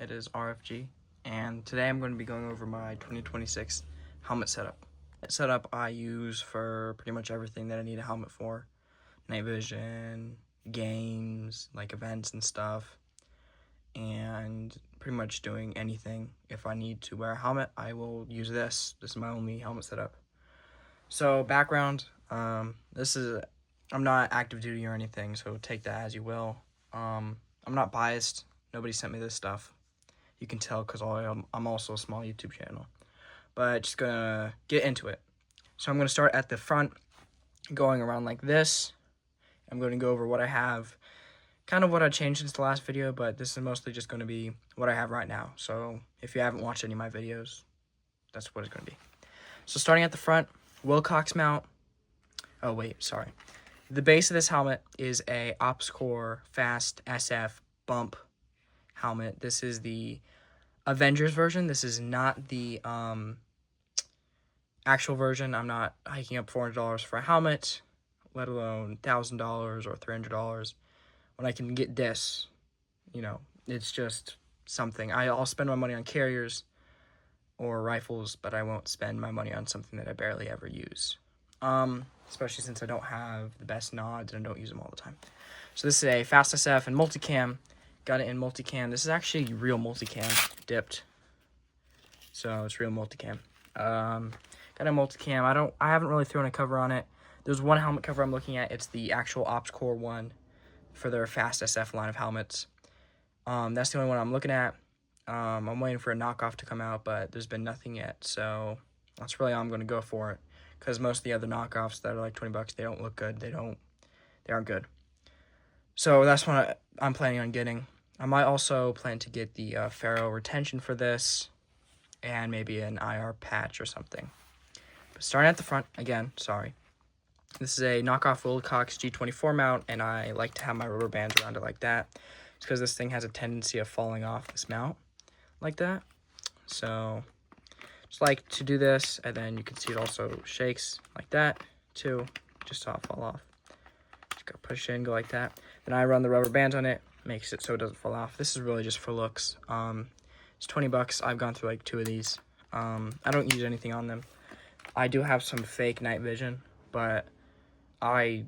It is RFG, and today I'm going to be going over my 2026 helmet setup. Setup I use for pretty much everything that I need a helmet for. Night vision, games, like events and stuff, and pretty much doing anything. If I need to wear a helmet, I will use this. This is my only helmet setup. So background, I'm not active duty or anything, so take that as you will. I'm not biased. Nobody sent me this stuff. You can tell because I'm also a small YouTube channel. But just gonna get into it. So I'm gonna start at the front, going around like this. I'm gonna go over what I have, kind of what I changed since the last video, but this is mostly just gonna be what I have right now. So if you haven't watched any of my videos, that's what it's gonna be. So starting at the front, Wilcox mount. Oh wait, sorry. The base of this helmet is a OpsCore Fast SF bump helmet. This is the Avengers version. This is not the actual version. I'm not hiking up $400 for a helmet, let alone $1,000 or $300 when I can get this. You know, it's just something. I'll spend my money on carriers or rifles, but I won't spend my money on something that I barely ever use. Especially since I don't have the best nods and I don't use them all the time. So this is a Fast SF and multicam. Got it in multicam. This is actually real multicam, dipped. So it's real multicam. Got a multicam. I haven't really thrown a cover on it. There's one helmet cover I'm looking at. It's the actual OpsCore one for their Fast SF line of helmets. That's the only one I'm looking at. I'm waiting for a knockoff to come out, but there's been nothing yet. So that's really all I'm going to go for it. Because most of the other knockoffs that are like $20, they don't look good. They aren't good. So that's what I'm planning on getting. I might also plan to get the ferro retention for this, and maybe an IR patch or something. But starting at the front, again, sorry. This is a knockoff Wilcox G24 mount, and I like to have my rubber bands around it like that. It's because this thing has a tendency of falling off this mount like that. So just like to do this, and then you can see it also shakes like that too, just so it'll fall off. Just go push in, go like that. Then I run the rubber bands on it, makes it so it doesn't fall off. This is really just for looks. It's $20. I've gone through like 2 of these. I don't use anything on them. I do have some fake night vision, but I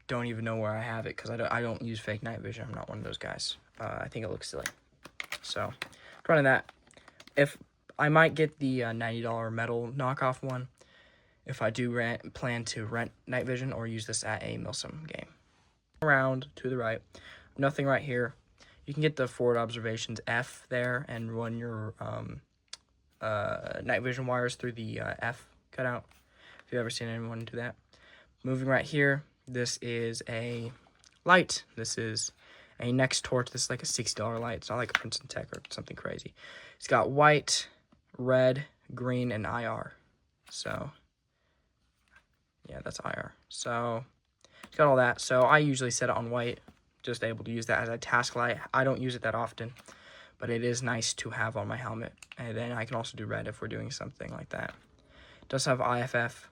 don't even know where I have it because I don't use fake night vision. I'm not one of those guys. I think it looks silly. So running that. If I might get the $90 metal knockoff one if I do plan to rent night vision or use this at a Milsim game. Around to the right, nothing right here. You can get the forward observations F there and run your night vision wires through the F cutout, if you've ever seen anyone do that. Moving right here, this is a light. This is a Next torch. This is like a $60 light. It's not like a Princeton Tech or something crazy. It's got white, red, green, and IR. So yeah, that's IR. So it's got all that. So I usually set it on white, just able to use that as a task light. I don't use it that often, but it is nice to have on my helmet. And then I can also do red if we're doing something like that. It does have IFF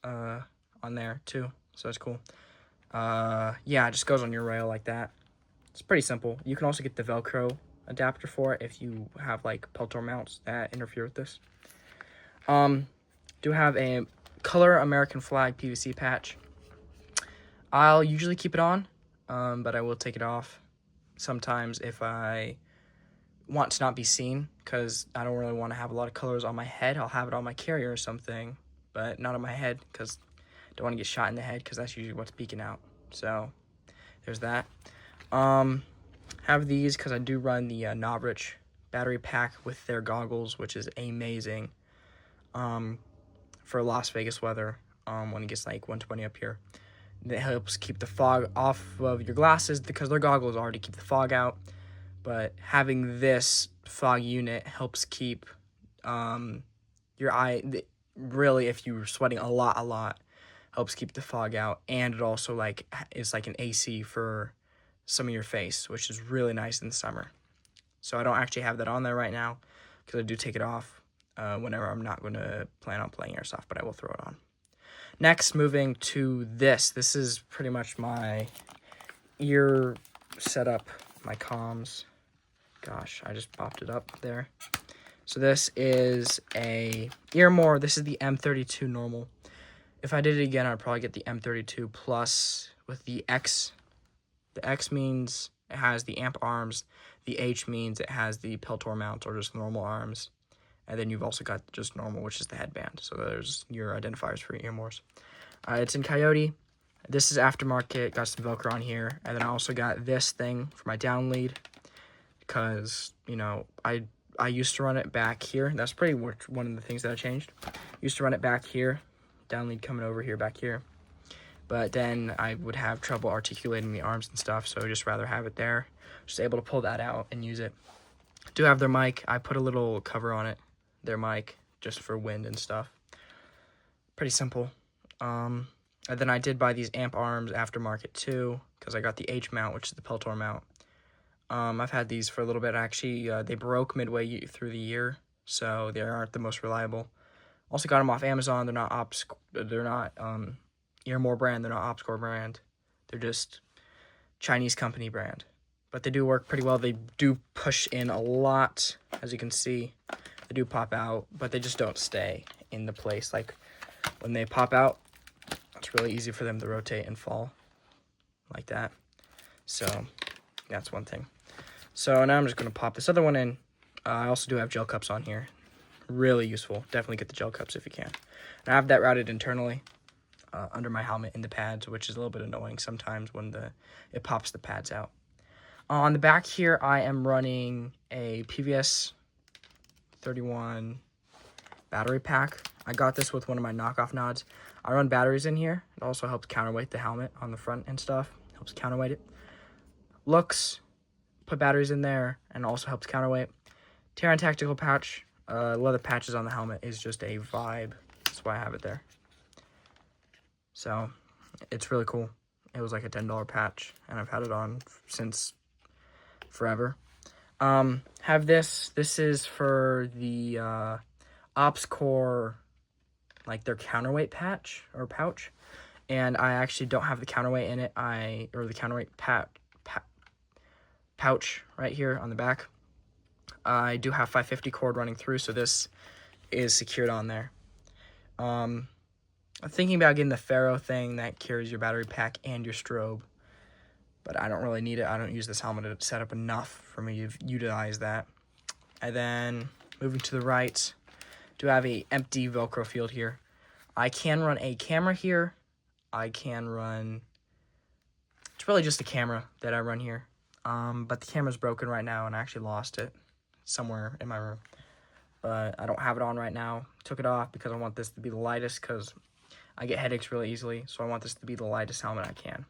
on there too, so it's cool. Yeah, it just goes on your rail like that. It's pretty simple. You can also get the Velcro adapter for it if you have like Peltor mounts that interfere with this. Do have a color American flag PVC patch. I'll usually keep it on, but I will take it off sometimes if I want to not be seen, because I don't really want to have a lot of colors on my head. I'll have it on my carrier or something, but not on my head because I don't want to get shot in the head, because that's usually what's peeking out. So there's that. Have these because I do run the Novrich battery pack with their goggles, which is amazing for Las Vegas weather when it gets like 120 up here. That helps keep the fog off of your glasses because their goggles already keep the fog out. But having this fog unit helps keep your eye, really, if you're sweating a lot, helps keep the fog out. And it also like is like an AC for some of your face, which is really nice in the summer. So I don't actually have that on there right now because I do take it off whenever I'm not going to plan on playing Airsoft, but I will throw it on. Next, moving to this. This is pretty much my ear setup, my comms. Gosh, I just popped it up there. So this is a Earmore. This is the M32 normal. If I did it again, I'd probably get the M32 plus with the X. The X means it has the amp arms. The H means it has the Peltor mount or just normal arms. And then you've also got just normal, which is the headband. So there's your identifiers for Earmores. It's in Coyote. This is aftermarket. Got some Velcro on here. And then I also got this thing for my down lead. Because, you know, I used to run it back here. That's pretty much one of the things that I changed. Used to run it back here. Down lead coming over here, back here. But then I would have trouble articulating the arms and stuff. So I'd just rather have it there. Just able to pull that out and use it. Do have their mic. I put a little cover on it. Their mic, just for wind and stuff. Pretty simple. And then I did buy these amp arms aftermarket too, because I got the H mount, which is the Peltor mount. I've had these for a little bit. Actually, they broke midway through the year, so they aren't the most reliable. Also got them off Amazon. They're not Earmore brand. They're not OpsCore brand. They're just Chinese company brand. But they do work pretty well. They do push in a lot, as you can see. They do pop out, but they just don't stay in the place. Like, when they pop out, it's really easy for them to rotate and fall like that. So, that's one thing. So, now I'm just going to pop this other one in. I also do have gel cups on here. Really useful. Definitely get the gel cups if you can. And I have that routed internally under my helmet in the pads, which is a little bit annoying sometimes when it pops the pads out. On the back here, I am running a PVS 31 battery pack. I got this with one of my knockoff nods. I run batteries in here. It also helps counterweight the helmet on the front and stuff. Helps counterweight it. Looks, put batteries in there, and also helps counterweight. Terran tactical patch. Leather patches on the helmet is just a vibe. That's why I have it there. So, it's really cool. It was like a $10 patch, and I've had it on since forever. Have this. This is for the OpsCore, like their counterweight patch or pouch, and I actually don't have the counterweight in it. Or the counterweight pouch right here on the back. I do have 550 cord running through, so this is secured on there. I'm thinking about getting the Ferro thing that carries your battery pack and your strobe, but I don't really need it. I don't use this helmet to set up enough for me to utilize that. And then moving to the right, do have a empty Velcro field here. I can run a camera here. It's really just a camera that I run here. But the camera's broken right now, and I actually lost it somewhere in my room. But I don't have it on right now. Took it off because I want this to be the lightest, because I get headaches really easily. So I want this to be the lightest helmet I can.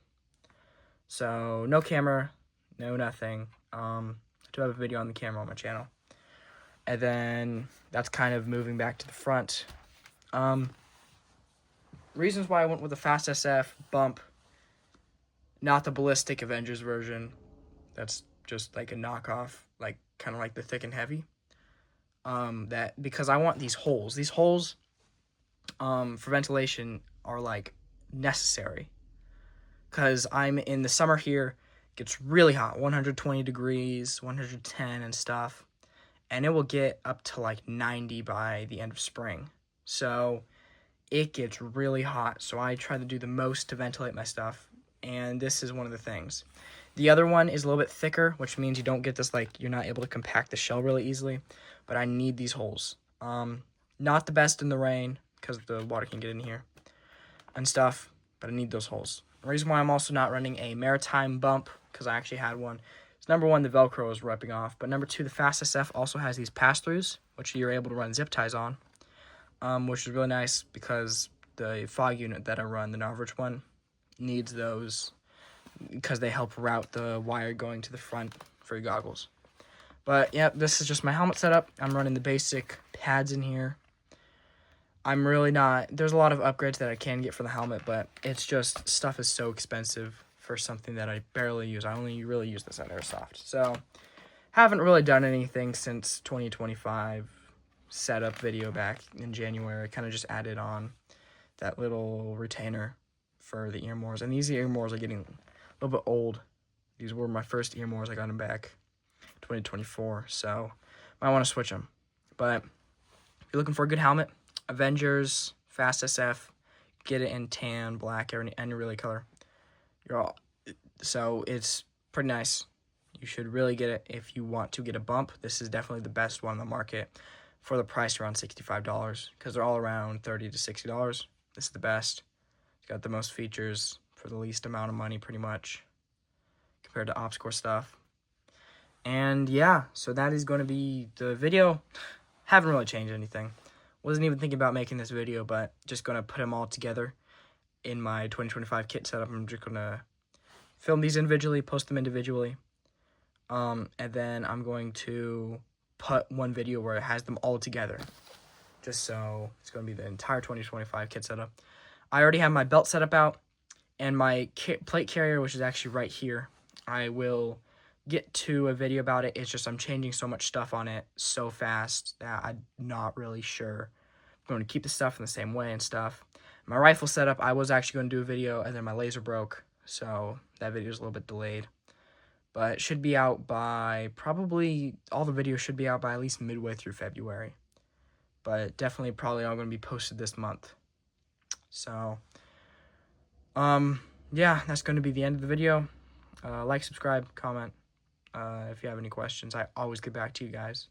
So no camera, no nothing. I do have a video on the camera on my channel. And then that's kind of moving back to the front. Reasons why I went with the Fast SF bump, not the Ballistic Avengers version. That's just like a knockoff, like kind of like the thick and heavy. Because I want these holes. These holes for ventilation are like necessary. Because I'm in the summer here, it gets really hot, 120 degrees, 110 and stuff. And it will get up to like 90 by the end of spring. So it gets really hot. So I try to do the most to ventilate my stuff. And this is one of the things. The other one is a little bit thicker, which means you don't get this, like, you're not able to compact the shell really easily. But I need these holes. Not the best in the rain, because the water can get in here and stuff. But I need those holes. The reason why I'm also not running a Maritime bump, because I actually had one, is number one, the Velcro is ripping off. But number two, the Fast SF also has these pass-throughs, which you're able to run zip ties on. Which is really nice because the fog unit that I run, the Norwich one, needs those because they help route the wire going to the front for your goggles. But, yeah, this is just my helmet setup. I'm running the basic pads in here. I'm really not... There's a lot of upgrades that I can get for the helmet, but it's just... Stuff is so expensive for something that I barely use. I only really use this at Airsoft. So, haven't really done anything since 2025 setup video back in January. I kind of just added on that little retainer for the Earmores. And these Earmores are getting a little bit old. These were my first Earmores. I got them back 2024, so might want to switch them. But if you're looking for a good helmet, Avengers, Fast SF, get it in tan, black, or any really color. So it's pretty nice. You should really get it if you want to get a bump. This is definitely the best one on the market for the price around $65, because they're all around $30 to $60. This is the best. It's got the most features for the least amount of money, pretty much, compared to OpsCore stuff. And yeah, so that is going to be the video. Haven't really changed anything. Wasn't even thinking about making this video, but just going to put them all together in my 2025 kit setup. I'm just going to film these individually, post them individually. And then I'm going to put one video where it has them all together. Just so it's going to be the entire 2025 kit setup. I already have my belt setup out and my plate carrier, which is actually right here. I will get to a video about it. It's just I'm changing so much stuff on it so fast that I'm not really sure. I'm going to keep the stuff in the same way and stuff. My rifle setup, I was actually going to do a video, and then my laser broke, so that video is a little bit delayed. But it should be out by probably, all the videos should be out by at least midway through February. But definitely probably all going to be posted this month. So, yeah, that's going to be the end of the video. Like, subscribe, comment. If you have any questions, I always get back to you guys.